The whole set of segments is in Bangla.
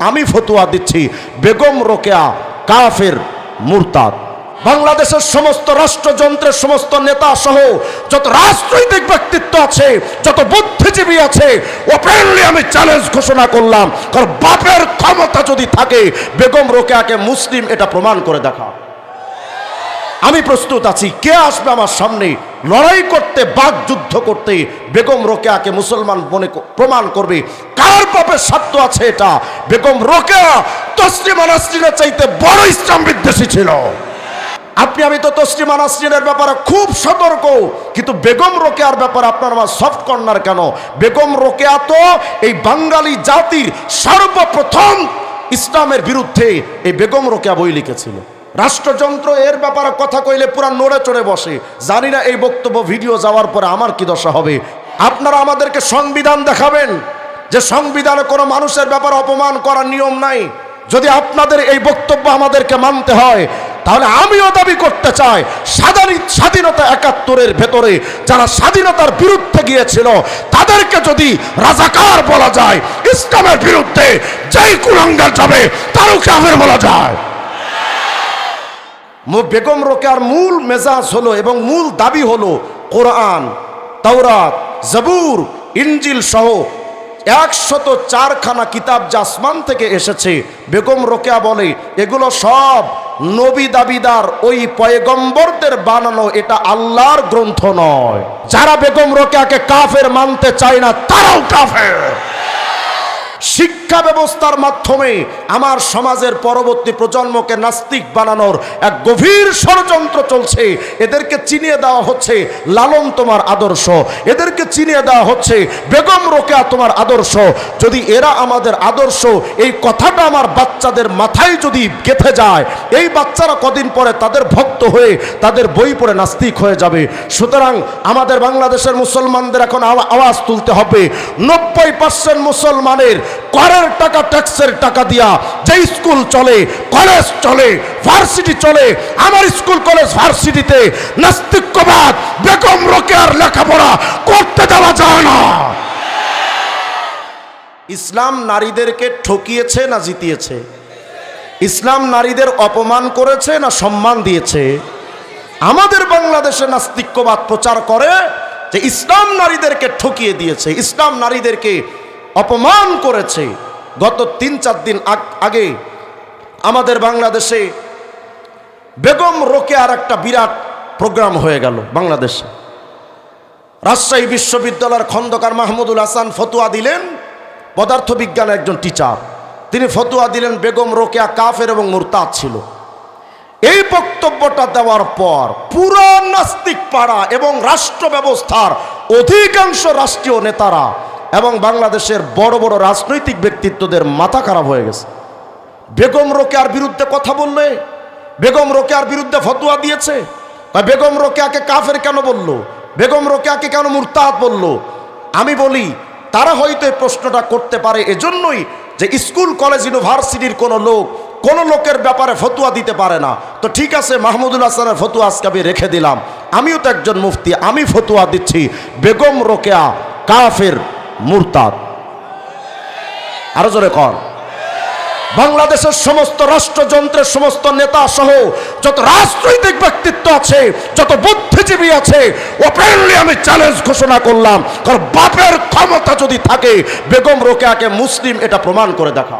আমি ফতোয়া দিচ্ছি বেগম রোকেয়া কাফের মুরতাদ। বাংলাদেশের সমস্ত রাষ্ট্রযন্ত্রের সমস্ত নেতা সহ যত রাজনৈতিক ব্যক্তিত্ব আছে, যত বুদ্ধিজীবী আছে, ওপেনলি আমি চ্যালেঞ্জ ঘোষণা করলাম, কারণ বাপের ক্ষমতা যদি থাকে বেগম রোকেয়াকে মুসলিম এটা প্রমাণ করে দেখা। আমি প্রস্তুত আছি, কে আসবে আমার সামনে লড়াই করতে, বাকযুদ্ধ করতে, বেগম রোকেয়াকে মুসলমান বনে প্রমাণ করবে কার বাপের স্বার্থ আছে এটা। বেগম রোকেয়া তসলিমা নাসরিনের চাইতে বড় ইসলাম বিদ্বেষী ছিল। আপনি আমি তো তসলিমা নাসরিনের ব্যাপারে খুব সতর্ক, কিন্তু বেগম রোকেয়ার ব্যাপারে আপনার আমার সফট কর্নার কেন? বেগম রোকেয়া তো এই বাঙালি জাতির সর্বপ্রথম ইসলামের বিরুদ্ধে এই বেগম রোকেয়া বই লিখেছিল। রাষ্ট্রযন্ত্র এর ব্যাপারে কথা কইলে পুরা নড়ে চড়ে বসে। জানি না এই বক্তব্য ভিডিও যাওয়ার পরে আমার কি দশা হবে। আপনারা আমাদেরকে সংবিধান দেখাবেন, যে সংবিধানে কোনো মানুষের ব্যাপারে অপমান করার নিয়ম নাই। যদি আপনাদের এই বক্তব্য আমাদেরকে মানতে হয়, তাহলে আমিও দাবি করতে চাই স্বাধীনতা ৭১-এর ভেতরে যারা স্বাধীনতার বিরুদ্ধে গিয়েছিল তাদেরকে যদি রাজাকার বলা যায়, ইসলামের বিরুদ্ধে যেই কুলাঙ্গার যাবে তারও কাফের বলা যায়। বেগম রোকেয়ার মূল মেজাজ হলো এবং মূল দাবি হলো কোরআন, তাওরাত, জবুর, ইনজিল সহ ১০৪খানা কিতাব যা আসমান থেকে এসেছে, বেগম রোকেয়া বলে এগুলো সব নবী দাবিদার ওই পয়গম্বরদের বানানো, এটা আল্লাহর গ্রন্থ নয়। যারা বেগম রোকেয়াকে কাফের মানতে চায় না তারাও কাফের। শিক্ষা ব্যবস্থার মাধ্যমে আমার সমাজের পরবর্তী প্রজন্মকে নাস্তিক বানানোর এক গভীর ষড়যন্ত্র চলছে। এদেরকে চিনিয়ে দেওয়া হচ্ছে লালন তোমার আদর্শ, এদেরকে চিনিয়ে দেওয়া হচ্ছে বেগম রোকেয়া তোমার আদর্শ। যদি এরা আমাদের আদর্শ, এই কথাটা আমার বাচ্চাদের মাথায় যদি গেঁথে যায়, এই বাচ্চারা কদিন পরে তাদের ভক্ত হয়ে তাদের বই পড়ে নাস্তিক হয়ে যাবে। সুতরাং আমাদের বাংলাদেশের মুসলমানদের এখন আওয়াজ তুলতে হবে। ৯০% মুসলমানের করের টাকা, ট্যাক্সের টাকা দিয়া যে স্কুল চলে, কলেজ চলে, ভার্সিটি চলে, আমার স্কুল কলেজ ভার্সিটিতে নাস্তিক্যবাদ বেগম রোকেয়ার লেখাপড়া করতে দেওয়া যায় না। ইসলাম নারীদেরকে ঠকিয়েছে না জিতিয়েছে? ইসলাম নারীদের অপমান করেছে না সম্মান দিয়েছে? আমাদের বাংলাদেশে নাস্তিক্যবাদ প্রচার করে যে ইসলাম নারীদেরকে ঠকিয়ে দিয়েছে, ইসলাম নারীদেরকে অপমান করেছে। গত ৩-৪ দিন আগে আমাদের বাংলাদেশে বেগম রোকেয়ার একটা বিরাট প্রোগ্রাম হয়ে গেল বাংলাদেশে। রাজশাহী বিশ্ববিদ্যালয়ের খন্দকার মাহমুদুল হাসান ফতোয়া দিলেন, পদার্থবিজ্ঞানের একজন টিচার, তিনি ফতোয়া দিলেন বেগম রোকেয়া কাফের এবং মুরতাদ ছিল। এই বক্তব্যটা দেওয়ার পর পুরো নাস্তিক পাড়া এবং রাষ্ট্র ব্যবস্থার অধিকাংশ রাষ্ট্রীয় নেতারা এবং বাংলাদেশের বড় বড় রাজনৈতিক ব্যক্তিত্বদের মাথা খারাপ হয়ে গেছে। বেগম রোকেয়ার বিরুদ্ধে কথা বললে, বেগম রোকেয়ার বিরুদ্ধে ফতোয়া দিয়েছে, বেগম রোকেয়াকে কাফের কেন বলল, বেগম রোকেয়াকে কেন মুরতাদ বলল? আমি বলি তারা হয়তো এই প্রশ্নটা করতে পারে এজন্যই যে স্কুল কলেজ ইউনিভার্সিটির কোনো লোকের ব্যাপারে ফতোয়া দিতে পারে না। তো ঠিক আছে, মাহমুদুল হাসানের ফতোয়া আজকে আমি রেখে দিলাম, আমিও তো একজন মুফতি, আমি ফতোয়া দিচ্ছি বেগম রোকেয়া কাফের মুরতাদ। আরো জোরে কর। বাংলাদেশের সমস্ত রাষ্ট্রযন্ত্রের সমস্ত নেতা সহ যত রাজনৈতিক ব্যক্তিত্ব আছে, যত বুদ্ধিজীবী আছে, ওপেনলি আমি চ্যালেঞ্জ ঘোষণা করলাম, কারণ বাপের ক্ষমতা যদি থাকে বেগম রোকেয়াকে মুসলিম এটা প্রমাণ করে দেখা।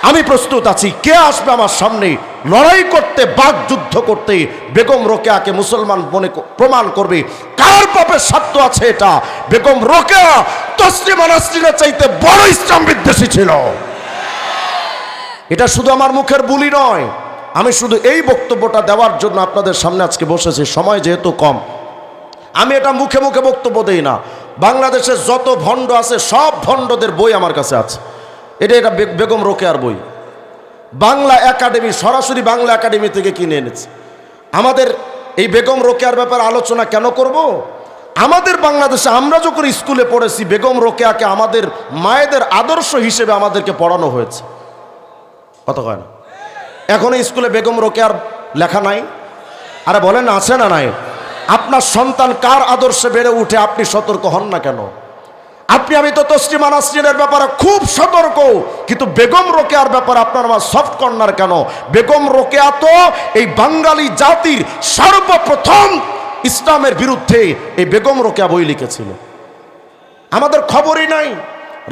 আমি প্রস্তুত আছি, কে আসবে আমার সামনে লড়াই করতে, বাকযুদ্ধ করতে, বেগম রোকেয়াকে মুসলমান বনে প্রমাণ করবে কার বাপের স্বার্থ আছে এটা। বেগম রোকেয়া তসলিমা নাসরিনের চাইতে বড় ইসলাম বিদ্বেষী ছিল। এটা শুধু আমার মুখের বুলি নয়, আমি শুধু এই বক্তব্যটা দেওয়ার জন্য আপনাদের সামনে আজকে বসেছি। সময় যেহেতু কম, আমি এটা মুখে মুখে বক্তব্য দেই না। বাংলাদেশের যত ভণ্ড আছে সব ভণ্ডদের বই আমার কাছে আছে। এটা বেগম রোকেয়ার বই, বাংলা একাডেমি, সরাসরি বাংলা একাডেমি থেকে কিনে এনেছে। আমাদের এই বেগম রোকেয়ার ব্যাপারে আলোচনা কেন করব? আমাদের বাংলাদেশে আমরা যখন স্কুলে পড়েছি বেগম রোকেয়াকে আমাদের মায়েদের আদর্শ হিসেবে আমাদেরকে পড়ানো হয়েছে। কথা কয় না? এখনো স্কুলে বেগম রোকেয়ার লেখা নাই? আরে বলেন আছে না নাই? আপনার সন্তান কার আদর্শে বেড়ে উঠে আপনি সতর্ক হন না কেন? আপনি আমি তো তসলিমা নাসরিনের ব্যাপারে খুব সতর্ক, কিন্তু বেগম রোকেয়ার ব্যাপারে আপনার আমার সফট কর্নার কেন? বেগম রোকেয়া তো এই বাঙালি জাতির সর্বপ্রথম ইসলামের বিরুদ্ধে এই বেগম রোকেয়া বই লিখেছিল। আমাদের খবরই নাই।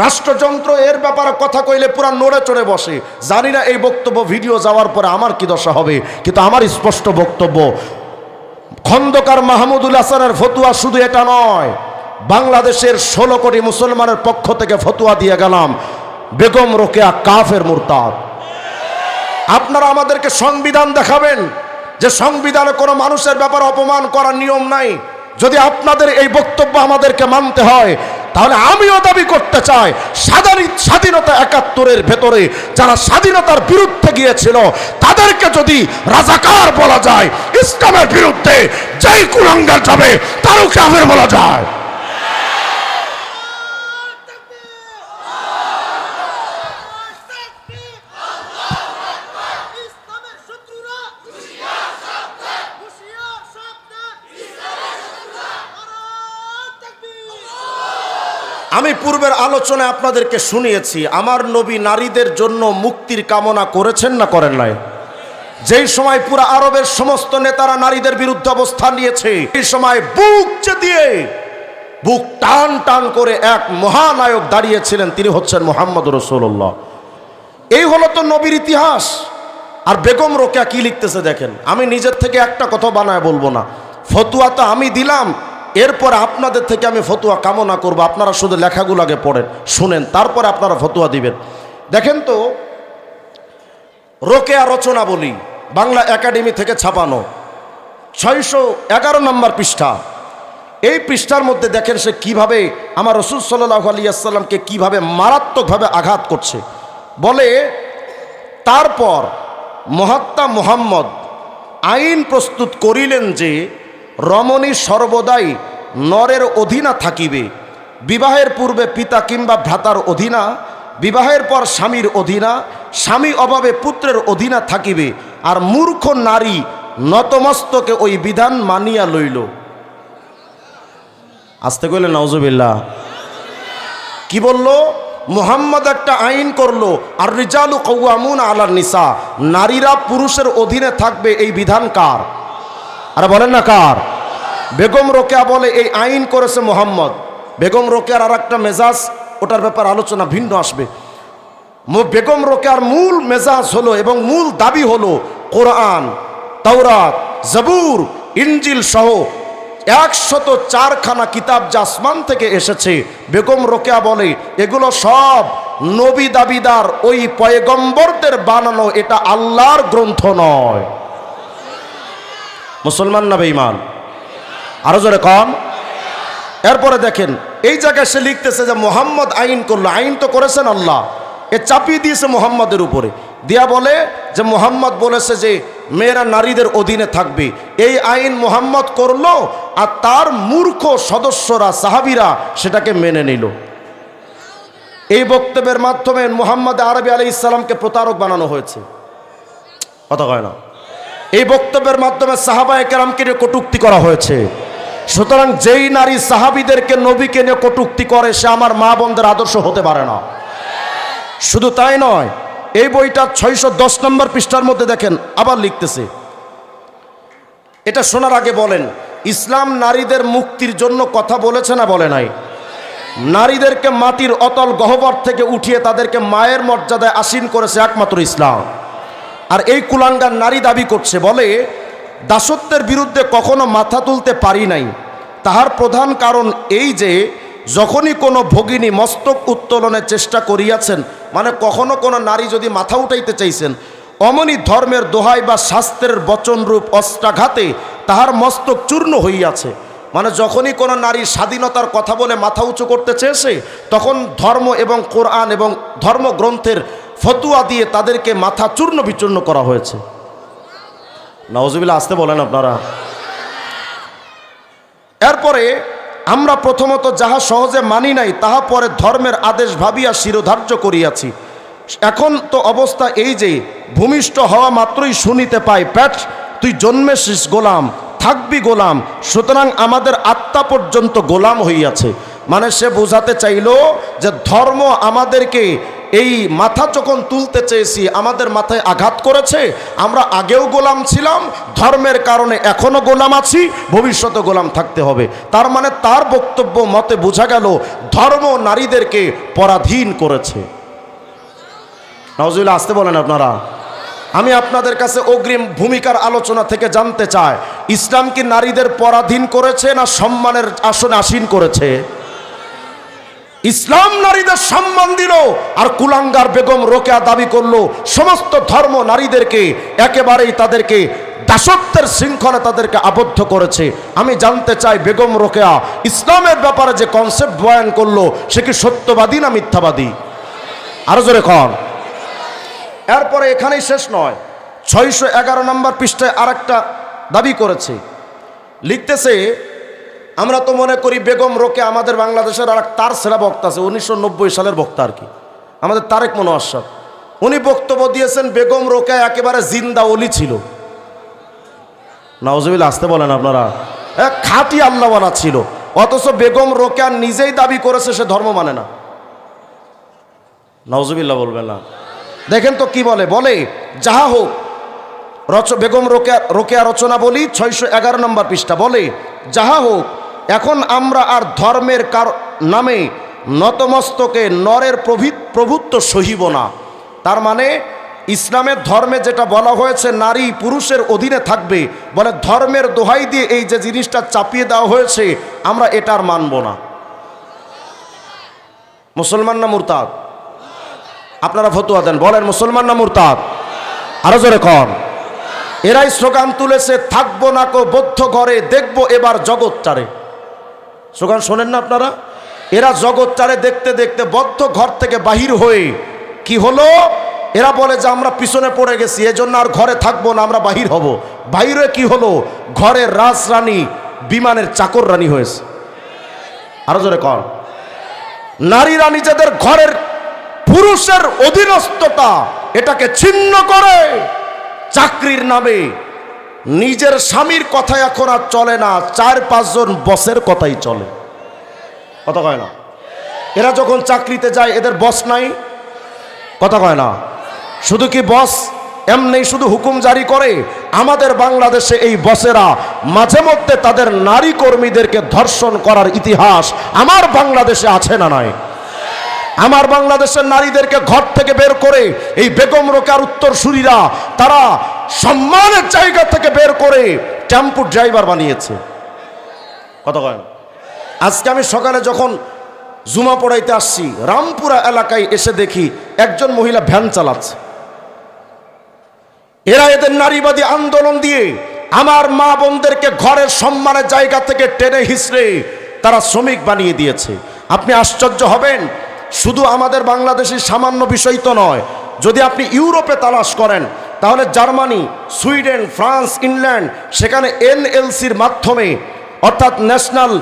রাষ্ট্রযন্ত্র এর ব্যাপারে কথা কইলে পুরা নড়ে চড়ে বসে। জানি না এই বক্তব্য ভিডিও যাওয়ার পরে আমার কি দশা হবে, কিন্তু আমার স্পষ্ট বক্তব্য, খন্দকার মাহমুদুল হাসানের ফতুয়া শুধু এটা নয়, বাংলাদেশের 16 কোটি মুসলমানের পক্ষ থেকে ফতুয়া দিয়ে গেলাম, বেগম রোকেয়া কাফের মুরতাদ। আপনারা আমাদেরকে সংবিধান দেখাবেন যে সংবিধানে কোনো মানুষের ব্যাপারে অপমান করার নিয়ম নাই। যদি আপনাদের এই বক্তব্য আমাদেরকে মানতে হয়, তাহলে আমিও দাবি করতে চাই, স্বাধীনতা 71-এর ভেতরে যারা স্বাধীনতার বিরুদ্ধে গিয়েছিল তাদেরকে যদি রাজাকার বলা যায়, ইসলামের বিরুদ্ধে যেই কুলাঙ্গার যাবে তারও কাফের বলা যায়। আমি পূর্বের আলোচনায় আপনাদেরকে শুনিয়েছি, আমার নবী নারীদের জন্য মুক্তির কামনা করেছেন না করেন নাই? যেই সময় পুরো আরবের সমস্ত নেতারা নারীদের বিরুদ্ধে অবস্থান নিয়েছে, এই সময় বুক টান টান করে এক মহানায়ক দাঁড়িয়েছিলেন, তিনি হচ্ছেন মুহাম্মদ রাসূলুল্লাহ। এই হলো তো নবীর ইতিহাস। আর বেগম রোকেয়া কি লিখতেছে দেখেন। আমি নিজের থেকে একটা কথা বানায় বলবো না, ফতুয়া তো আমি দিলাম, এরপর আপনাদের থেকে আমি ফতুয়া কামনা করব। আপনারা শুধু লেখাগুলো আগে পড়েন, শুনেন, তারপরে আপনারা ফতুয়া দিবেন। দেখেন তো, রোকেয়া রচনাবলী বাংলা একাডেমি থেকে ছাপানো, 611 নম্বর পৃষ্ঠা। এই পৃষ্ঠার মধ্যে দেখেন সে কিভাবে আমার রাসূল সাল্লাল্লাহু আলাইহি ওয়াসাল্লামকে কিভাবে মারাত্মকভাবে আঘাত করছে। বলে, তারপর মহাত্মা মুহাম্মদ আইন প্রস্তুত করিলেন যে রমণী সর্বদাই নরের অধীনা থাকিবে, বিবাহের পূর্বে পিতা কিংবা ভ্রাতার অধীনা, বিবাহের পর স্বামীর অধীনা, স্বামী অভাবে পুত্রের অধীনা থাকিবে, আর মূর্খ নারী নতমস্তকে ওই বিধান মানিয়া লইল। আসতে কইলে নাউজুবিল্লাহ। কি বলল? মুহাম্মদ একটা আইন করলো, আর রিজালু কাওয়ামুনা আলান নিসা, নারীরা পুরুষের অধীনে থাকবে, এই বিধান কার? আরে বলেন না কার? বেগম রোকেয়া বলে এই আইন করেছে মুহাম্মদ। বেগম রোকেয়ার আর একটা মেজাজ, ওটার ব্যাপার আলোচনা ভিন্ন আসবে। বেগম রোকেয়ার মূল মেজাজ হলো এবং মূল দাবি হলো কোরআন, তাওরাত, জবুর, ইনজিল সহ 104খানা কিতাব যা আসমান থেকে এসেছে, বেগম রোকেয়া বলে এগুলো সব নবী দাবিদার ওই পয়গম্বরদের বানানো, এটা আল্লাহর গ্রন্থ নয়। মুসলমান না বেঈমান? আরো জোরে কম। এরপরে দেখেন এই জায়গায় সে লিখতেছে যে মুহাম্মদ আইন করলো, আইন তো করেছেন আল্লাহ, এ চাপিয়ে দিয়েছে মুহাম্মদের উপরে, দিয়া বলে যে মুহাম্মদ বলেছে যে মেয়েরা নারীদের অধীনে থাকবে, এই আইন মুহাম্মদ করলো, আর তার মূর্খ সদস্যরা সাহাবীরা সেটাকে মেনে নিল। এই বক্তব্যের মাধ্যমে মুহাম্মদ আরবি আলাইহিস সালামকে প্রতারক বানানো হয়েছে। কথা কয় না? এই বক্তব্যের মাধ্যমে সাহাবায়ে কেরামকে নিয়ে কটূক্তি করা হয়েছে। সুতরাং যেই নারী সাহাবীদেরকে নবীকে নিয়ে কটূক্তি করে, সে আমার মা বোনদের আদর্শ হতে পারে না। শুধু তাই নয়, এই বইটা 610 নম্বর পৃষ্ঠার মধ্যে দেখেন আবার লিখতেছে, এটা শোনার আগে বলেন, ইসলাম নারীদের মুক্তির জন্য কথা বলেছে না বলে নাই? নারীদেরকে মাটির অতল গহ্বর থেকে উঠিয়ে তাদেরকে মায়ের মর্যাদায় আসীন করেছে একমাত্র ইসলাম। আর এই কুলাঙ্গার নারী দাবি করছে, বলে দাসত্বের বিরুদ্ধে কখনো মাথা তুলতে পারি নাই, তাহার প্রধান কারণ এই যে যখনই কোনো ভগিনী মস্তক উত্তোলনের চেষ্টা করিয়াছেন, মানে কখনো কোনো নারী যদি মাথা উঠাইতে চাইছেন, অমনি ধর্মের দোহাই বা শাস্ত্রের বচনরূপ অস্ত্রাঘাতে তাহার মস্তক চূর্ণ হইয়াছে। মানে যখনই কোনো নারী স্বাধীনতার কথা বলে মাথা উঁচু করতে চেয়েছে, তখন ধর্ম এবং কোরআন এবং ধর্মগ্রন্থের ফতুয়া দিয়ে তাদেরকে মাথা চূর্ণ বিচূর্ণ করা হয়েছে। নাউজুবিল্লাহ, আসতে বলেন আপনারা। এরপরে আমরা প্রথমত যাহা সহজে মানি নাই, তাহা পরে ধর্মের আদেশ ভাবিয়া শিরোধার্য করিয়াছি। এখন তো অবস্থা এই যে ভূমিষ্ঠ হওয়া মাত্রই শুনিতে পাই, প্যাট তুই জন্মেছিস গোলাম, থাকবি গোলাম, সুতরাং আমাদের আত্মা পর্যন্ত গোলাম হইয়াছে। মানে সে বোঝাতে চাইল যে ধর্ম আমাদেরকে এই মাথা যখন তুলতে চেয়েছি আমাদের মাথায় আঘাত করেছে। আমরা আগেও গোলাম ছিলাম, ধর্মের কারণে এখনো গোলাম আছি, ভবিষ্যতে গোলাম থাকতে হবে। তার মানে তার বক্তব্য মতে বোঝা গেল ধর্ম নারীদেরকে পরাধীন করেছে। নাউজুবিল্লাহ, আসতে বলেন আপনারা। আমি আপনাদের কাছে অগ্রিম ভূমিকার আলোচনা থেকে জানতে চাই, ইসলাম কি নারীদের পরাধীন করেছে না সম্মানের আসনে আসীন করেছে? ইসলাম নারীদের সম্মান দিল, আর কুলাঙ্গার বেগম রোকেয়া দাবি করলো সমস্ত ধর্ম নারীদেরকে একেবারেই তাদেরকে দাসত্বের শৃঙ্খলে তাদেরকে আবদ্ধ করেছে। আমি জানতে চাই বেগম রোকেয়া ইসলামের ব্যাপারে যে কনসেপ্ট বয়ান করলো সে কি সত্যবাদী না মিথ্যাবাদী? আরো জোরে কন। এরপরে এখানেই শেষ নয়, 611 নম্বর পৃষ্ঠায় আরেকটা দাবি করেছে, লিখতেছে আমরা তো মনে করি বেগম রোকেয়া আমাদের বাংলাদেশের আর তার সেরা বক্তা আছে, 1990 সালের বক্তা আর কি, আমাদের তারেক মনোয়ার সাহেব। উনি বক্তব্য দিয়েছেন বেগম রোকেয়া একেবারে জিন্দা ওলি ছিল। নাউজুবিল্লাহ, আসতে বলেন আপনারা। খাঁটি আল্লাহওয়ালা ছিল, অথচ বেগম রোকেয়া নিজেই দাবি করেছে সে ধর্ম মানে না। নাউজুবিল্লাহ বলবেন না। দেখেন তো কি বলে, বলে যাহা হোক, বেগম রোকেয়া রচনা বলি 611 নম্বর পৃষ্ঠা, বলে যাহা হোক, এখন আমরা আর ধর্মের নামে নতমস্তকে নরের প্রভুত্ব সহিব না। তার মানে ইসলামের ধর্মে যেটা বলা হয়েছে নারী পুরুষের অধীনে থাকবে, বলে ধর্মের দোহাই দিয়ে এই যে জিনিসটা চাপিয়ে দেওয়া হয়েছে আমরা এটার মানব না। মুসলমান না মুরতাদ? আপনারা ফতোয়া দেন, বলেন মুসলমান না মুরতাদ? আরো জোরে কন। এরাই স্লোগান তুলেছে থাকবো না কো বদ্ধ ঘরে, দেখবো এবার জগৎ চারে। স্লোগান শোনেন না আপনারা? এরা জগৎ চারে দেখতে দেখতে বদ্ধ ঘর থেকে বাহির হয়ে কি হলো, এরা বলে যে আমরা পিছনে পড়ে গেছি, এজন্য আর ঘরে থাকবো না, আমরা বাহির হব। বাহিরে কি হলো, ঘরের রাজরানী বিমানের চাকর রানী হয়েছে। আরো জোরে কন। নারীরা নিজেদের ঘরের পুরুষের অধীনস্থতা এটাকে ছিন্ন করে চাকরির নামে নিজের স্বামীর কথা এখন আর চলে না, 4-5 জন বসের কথাই চলে। কথা কয় না? এরা যখন চাকরিতে যায় এদের বস নাই, কথা কয় না? শুধু কি বস এমনি শুধু হুকুম জারি করে? আমাদের বাংলাদেশে এই বসেরা মাঝে মধ্যে তাদের নারী কর্মীদেরকে ধর্ষণ করার ইতিহাস আমার বাংলাদেশে আছে না নাই? আমার বাংলাদেশের নারীদেরকে ঘর থেকে বের করে এই বেগম রোকেয়ার উত্তরসূরিরা তারা সম্মানের জায়গা থেকে বের করে টেম্পো ড্রাইভার বানিয়েছে। কথা কয় না? আজকে আমি সকালে যখন জুমা পড়াইতে আসছি রামপুরা এলাকায় এসে দেখি একজন মহিলা ভ্যান চালাচ্ছে। এরা এদের নারীবাদী আন্দোলন দিয়ে আমার মা বোনদেরকে ঘরের সম্মানের জায়গা থেকে টেনে হিঁচড়ে তারা শ্রমিক বানিয়ে দিয়েছে। আপনি আশ্চর্য হবেন, শুধু আমাদের বাংলাদেশের সামান্য বিষয় তো নয়, যদি আপনি ইউরোপে তালাশ করেন তাহলে জার্মানি, সুইডেন, ফ্রান্স, ইংল্যান্ড, সেখানে এনএলসির মাধ্যমে অর্থাৎ ন্যাশনাল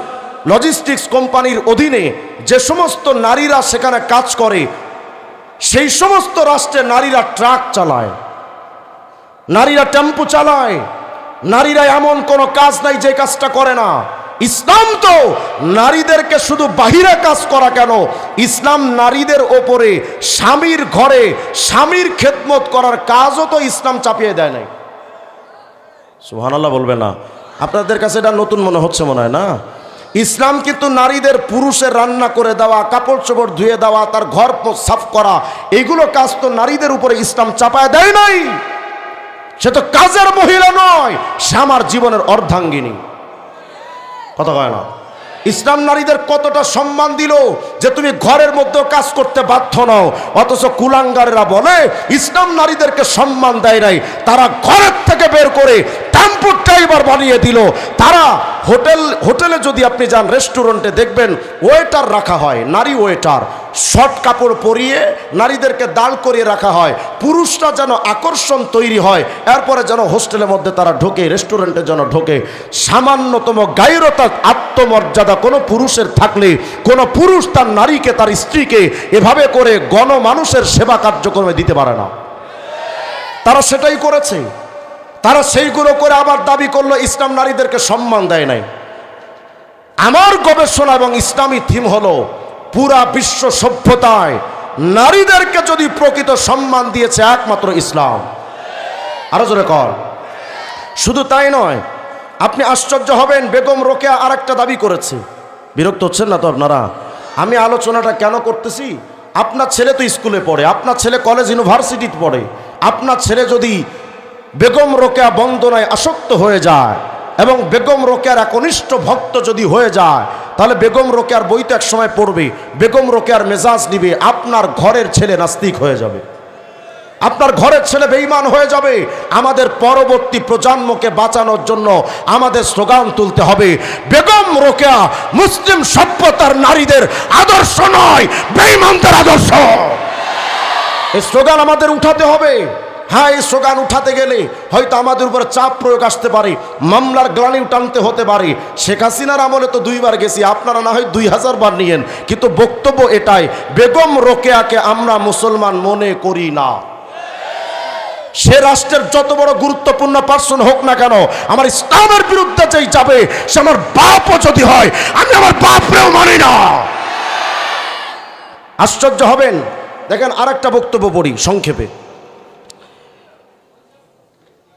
লজিস্টিক্স কোম্পানির অধীনে যে সমস্ত নারীরা সেখানে কাজ করে সেই সমস্ত রাষ্ট্রে নারীরা ট্রাক চালায়, নারীরা টেম্পো চালায়, নারীরা এমন কোনো কাজ নাই যে কাজটা করে না। ইসলাম তো নারীদেরকে শুধু বাহিরে কাজ করা কেন, ইসলাম নারীদের ওপরে স্বামীর ঘরে স্বামীর খেদমত করার কাজও তো ইসলাম চাপিয়ে দেয় নাই। সুবহানাল্লাহ বলবে না? আপনাদের কাছে এটা নতুন মনে হচ্ছে মনে হয় না? ইসলাম কিন্তু নারীদের পুরুষের রান্না করে দেওয়া, কাপড় চোপড় ধুয়ে দেওয়া, তার ঘর সাফ করা, এইগুলো কাজ তো নারীদের উপরে ইসলাম চাপায় দেয় নাই। সে তো কাজের মহিলা নয়, সে আমার জীবনের অর্ধাঙ্গিনী। কথা কয় না? ইসলাম নারীদের কতটা সম্মান দিল যে তুমি ঘরের মধ্যে কাজ করতে বাধ্য নও, অথচ কুলাঙ্গারেরা বলে ইসলাম নারীদেরকে সম্মান দেয় নাই, তারা ঘরের থেকে বের করে টেম্পো ড্রাইভার বানিয়ে দিল। তারা হোটেলে যদি আপনি যান, রেস্টুরেন্টে দেখবেন ওয়েটার রাখা হয়, নারী ওয়েটার, শর্ট কাপড় পরিয়ে নারীদেরকে দাঁড় করিয়ে রাখা হয়, পুরুষরা যেন আকর্ষণ তৈরি হয়, এরপরে যেন হোস্টেলের মধ্যে তারা ঢোকে, রেস্টুরেন্টে যেন ঢোকে। সামান্যতম গায়রতা, আত্মমর্যাদা কোনো পুরুষের থাকলে কোনো পুরুষ তার নারীকে, তার স্ত্রীকে এভাবে করে গণমানুষের সেবা কার্যক্রমে দিতে পারে না। তারা সেটাই করেছে। তারা সেইগুলো করে আবার দাবি করলো ইসলাম নারীদেরকে সম্মান দেয় নাই। আমার গবেষণা এবং ইসলামী থিম হলো পুরা বিশ্ব সভ্যতায় নারীদেরকে যদি প্রকৃত সম্মান দিয়েছে একমাত্র ইসলাম। আরো জোরে কর। শুধু তাই নয়, আপনি আশ্চর্য হবেন, বেগম রোকেয়া আরেকটা দাবি করেছে। বিরক্ত হচ্ছেন না তো আপনারা? আমি আলোচনাটা কেন করতেছি, আপনার ছেলে তো স্কুলে পড়ে, আপনার ছেলে কলেজ ইউনিভার্সিটিতে পড়ে, আপনার ছেলে যদি বেগম রোকেয়া বন্দনায় আসক্ত হয়ে যায় এবং বেগম রোকেয়ার একনিষ্ঠ ভক্ত যদি হয়ে যায়, তাহলে বেগম রোকেয়ার বই তো এক সময় পড়বে, বেগম রোকেয়ার মেজাজ নিবে, আপনার ঘরের ছেলে নাস্তিক হয়ে যাবে, আপনার ঘরের ছেলে বেঈমান হয়ে যাবে। আমাদের পরবর্তী প্রজন্মকে বাঁচানোর জন্য আমাদের স্লোগান তুলতে হবে, বেগম রোকেয়া মুসলিম সভ্যতার নারীদের আদর্শ নয়, বেঈমানদের আদর্শ। এই স্লোগান আমাদের উঠাতে হবে। হ্যাঁ, এই স্লোগান উঠাতে গেলে হয়তো আমাদের উপর চাপ প্রয়োগ আসতে পারে, মামলার গ্লানিও টানতে হতে পারে। শেখ হাসিনার আমলে তো 2 বার গেছি, আপনারা না হয় 2000 বার নিয়েন, কিন্তু বক্তব্য এটাই, বেগম রোকেয়াকে আমরা মুসলমান মনে করি না। সে রাষ্ট্রের যত বড় গুরুত্বপূর্ণ পার্সন হোক না কেন, আমার ইসলামের বিরুদ্ধে যেই যাবে, সে আমার বাপও যদি হয়, আমি আমার বাপরেও মানি না। আশ্চর্য হবেন, দেখেন আরেকটা বক্তব্য পড়ি সংক্ষেপে।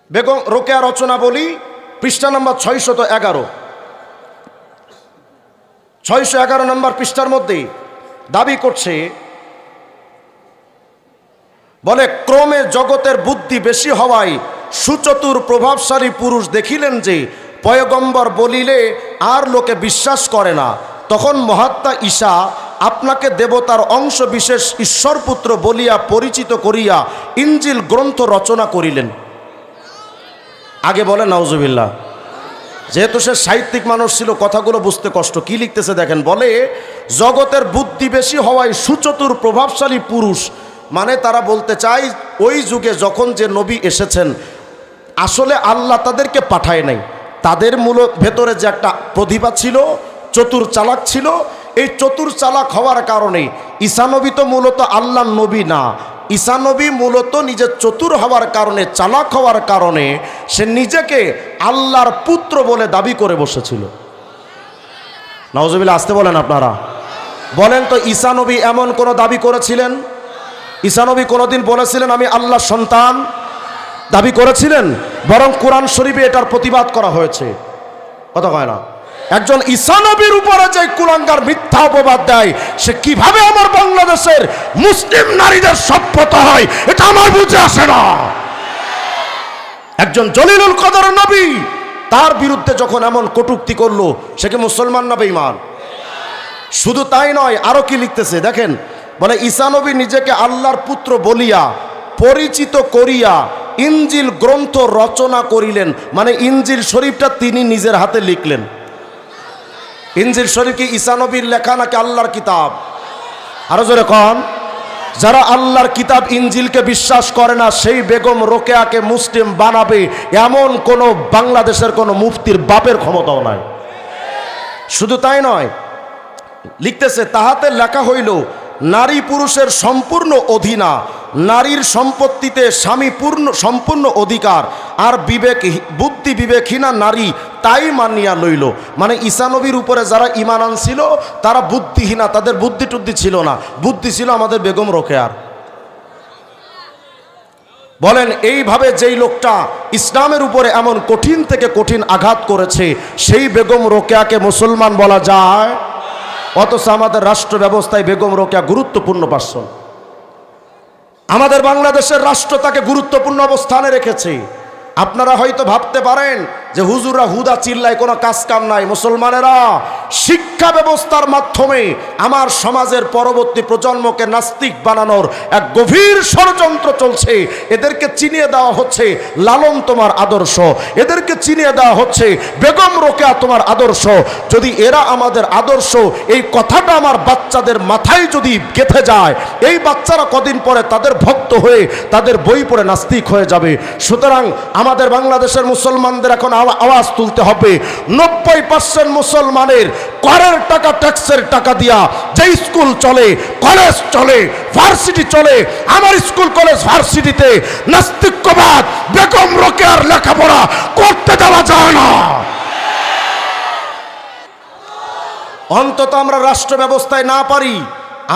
বেগম রোকেয়া রচনা বলি, পৃষ্ঠা নম্বর 611 নম্বর পৃষ্ঠার মধ্যে দাবি করছে, বলে ক্রমে জগতের বুদ্ধি বেশি হওয়ায় সুচতুর প্রভাবশালী পুরুষ দেখিলেন যে পয়গম্বর বলিলে আর লোকে বিশ্বাস করে না, তখন মহাত্মা ঈশা আপনাকে দেবতার অংশ বিশেষ ঈশ্বরপুত্র বলিয়া পরিচিত করিয়া ইনজিল গ্রন্থ রচনা করিলেন। আগে বলে নাউজুবিল্লাহ। যেহেতু সে সাহিত্যিক মানুষ ছিল, কথাগুলো বুঝতে কষ্ট। কি লিখতেছে দেখেন, বলে জগতের বুদ্ধি বেশি হওয়ায় সুচতুর প্রভাবশালী পুরুষ, মানে তারা বলতে চায় ওই যুগে যখন যে নবী এসেছেন, আসলে আল্লাহ তাদেরকে পাঠায় নাই, তাদের মূল ভেতরে যে একটা প্রতিভা ছিল, চতুর চালাক ছিল, এই চতুর চালাক হওয়ার কারণে ঈসা নবী তো মূলত আল্লাহর নবী না, ঈসা নবী মূলত নিজের চতুর হওয়ার কারণে, চালাক হওয়ার কারণে সে নিজেকে আল্লাহর পুত্র বলে দাবি করে বসেছিল। নাউজুবিল্লাহ, আসতে বলেন আপনারা। বলেন তো, ঈসা নবী এমন কোন দাবি করেছিলেন? ঈসা নবী কোনোদিন বলেছিলেন আমি আল্লাহর সন্তান? দাবি করেছিলেন? বরং কোরআন শরীফে এটার প্রতিবাদ করা হয়েছে। কথা কয় না? একজন ঈসা নবীর উপরে যে কুলাঙ্গার মিথ্যা অপবাদ দেয়, সে কিভাবে আমার বাংলাদেশের মুসলিম নারীদের সভ্যতা হয়, এটা আমার বুঝে আসে না। একজন জলিলুল কদর নবী, তার বিরুদ্ধে যখন এমন কটূক্তি করলো, সে কি মুসলমান না বেঈমান? শুধু তাই নয়, আরো কি লিখতেছে দেখেন, বলে ঈসা নবী নিজেকে আল্লাহর পুত্র বলিয়া পরিচিত করিয়া ইনজিল গ্রন্থ রচনা করিলেন, মানে ইনজিল শরীফটা তিনি নিজের হাতে লিখলেন। ইনজিল শরীফ কি ঈসা নবীর লেখা নাকি আল্লাহর কিতাব? আরো জোরে কন। যারা আল্লাহর কিতাব ইনজিলকে বিশ্বাস করে না, সেই বেগম রোকেয়াকে মুসলিম বানাবে এমন কোন বাংলাদেশের কোন মুফতির বাপের ক্ষমতাও নাই। শুধু তাই নয়, লিখতেছে তাহাতে লেখা হইল নারী পুরুষের সম্পূর্ণ অধীনা, নারীর সম্পত্তিতে স্বামী সম্পূর্ণ অধিকার, আর বুদ্ধি বিবেকহীনা নারী তাই মানিয়া লইল। মানে ঈসা নবীর উপরে যারা ঈমান আনছিল তারা বুদ্ধিহীনা, তাদের বুদ্ধি টুদ্ধি ছিল না, বুদ্ধি ছিল আমাদের বেগম রোকেয়ার। বলেন এইভাবে যেই লোকটা ইসলামের উপরে এমন কঠিন থেকে কঠিন আঘাত করেছে, সেই বেগম রোকেয়াকে মুসলমান বলা যায়? অথচ আমাদের রাষ্ট্র ব্যবস্থায় বেগম রোকেয়া গুরুত্বপূর্ণ পার্সন। আমাদের বাংলাদেশের রাষ্ট্র তাকে গুরুত্বপূর্ণ অবস্থানে রেখেছে। আপনারা হয়তো ভাবতে পারেন যে হুজুররা হুদা চিল্লায়, কোনো কাজ কাম নাই। মুসলমানেরা, শিক্ষা ব্যবস্থার মাধ্যমে আমার সমাজের পরবর্তী প্রজন্মকে নাস্তিক বানানোর এক গভীর ষড়যন্ত্র চলছে। এদেরকে চিনিয়ে দেওয়া হচ্ছে লালন তোমার আদর্শ, এদেরকে চিনিয়ে দেওয়া হচ্ছে বেগম রোকেয়া তোমার আদর্শ। যদি এরা আমাদের আদর্শ, এই কথাটা আমার বাচ্চাদের মাথায় যদি গেঁথে যায়, এই বাচ্চারা কদিন পরে তাদের ভক্ত হয়ে তাদের বই পড়ে নাস্তিক হয়ে যাবে। সুতরাং আমাদের বাংলাদেশের মুসলমানদের এখন আওয়াজ তুলতে হবে। 90% মুসলমানের করের টাকা, ট্যাক্সের টাকা দিয়া যে স্কুল চলে, কলেজ চলে, ভার্সিটি চলে, আমার স্কুল কলেজ ভার্সিটিতে নাস্তিক্যবাদ বেগম রোকেয়ার লেখাপড়া করতে দেওয়া যায় না। অন্তত আমরা রাষ্ট্র ব্যবস্থায় না পারি,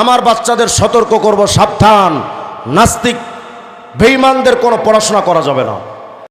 আমার বাচ্চাদের সতর্ক করব, সাবধান, নাস্তিক বেঈমানদের কোনো পড়াশোনা করা যাবে না।